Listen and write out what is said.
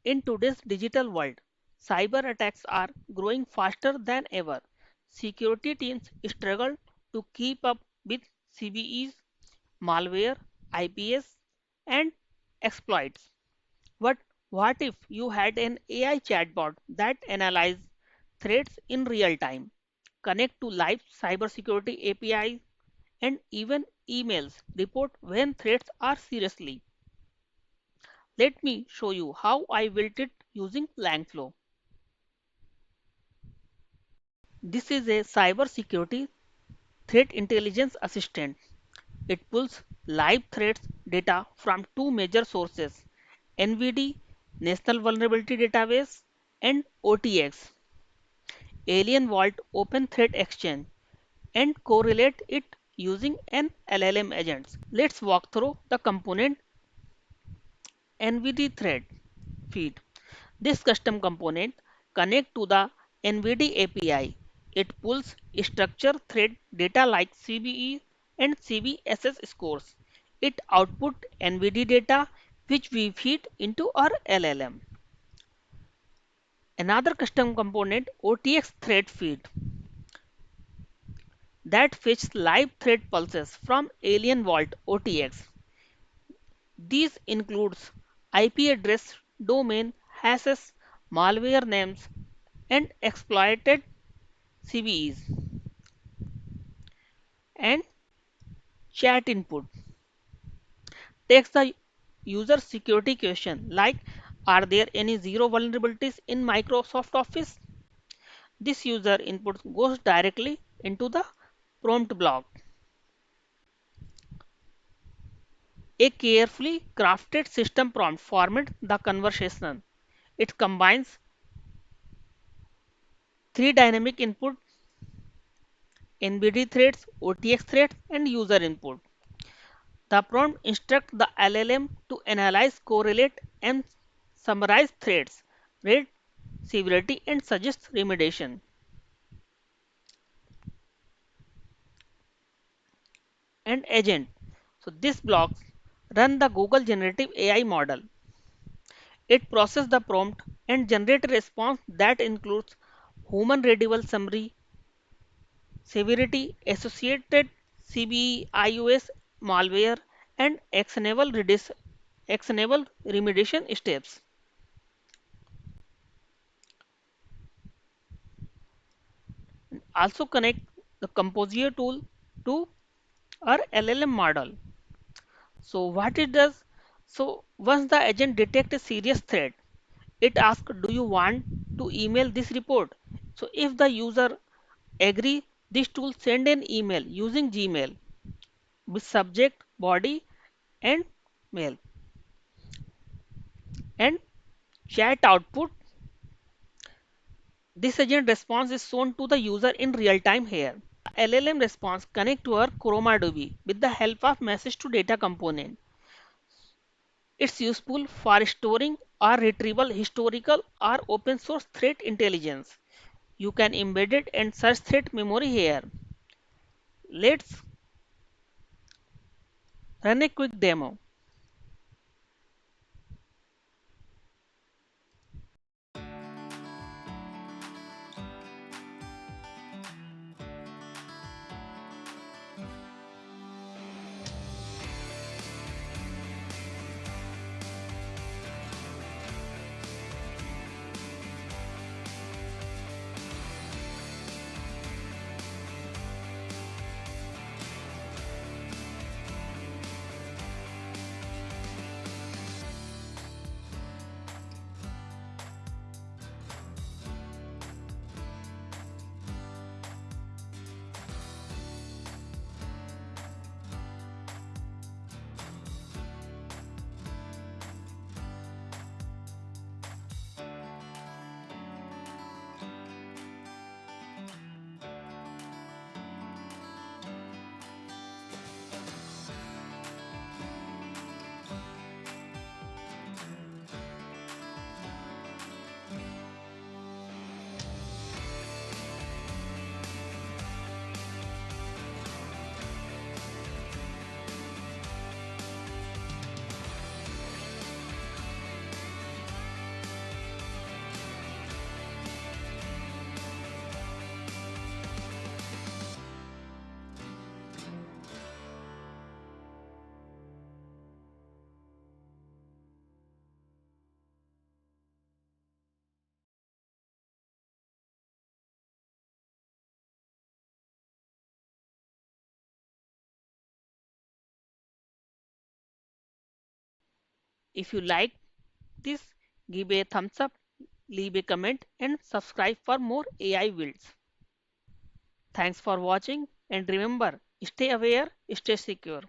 In today's digital world, cyber attacks are growing faster than ever. Security teams struggle to keep up with CVEs, malware, IPS, and exploits. But what if you had an AI chatbot that analyzes threats in real time, connect to live cybersecurity APIs, and even emails report when threats are seriously? Let me show you how I built it using Langflow. This is a cybersecurity threat intelligence assistant. It pulls live threats data from two major sources: NVD, National Vulnerability Database, and OTX, Alien Vault Open Threat Exchange, and correlate it using an LLM agent. Let's walk through the component NVD thread feed. This custom component connects to the NVD API. It pulls structured thread data like CVE and CVSS scores. It outputs NVD data which we feed into our LLM. Another custom component OTX thread feed that fetches live thread pulses from Alien Vault OTX. These includes IP address, domain, hashes, malware names, and exploited CVEs, and chat input takes the user security question like, are there any zero vulnerabilities in Microsoft Office? This user input goes directly into the prompt block. A carefully crafted system prompt formats the conversation. It combines three dynamic input: NBD threads, OTX threads, and user input. The prompt instructs the LLM to analyze, correlate, and summarize threats, rate severity, and suggest remediation. And agent. So this blocks run the Google generative AI model. It processes the prompt and generates a response that includes human readable summary, severity, associated CVE, iOS malware, and actionable remediation steps. Also connect the Composure tool to our LLM model. So what it does? So once the agent detects a serious threat, it asks, do you want to email this report? So if the user agree, this tool send an email using Gmail with subject, body, and mail, and chat output. This agent response is shown to the user in real time here. LLM response connect to our ChromaDB with the help of message to data component. It's useful for storing or retrieval historical or open source threat intelligence. You can embed it and search threat memory here. Let's run a quick demo. If you like this, give a thumbs up, leave a comment, and subscribe for more AI builds. Thanks for watching, and remember, stay aware, stay secure.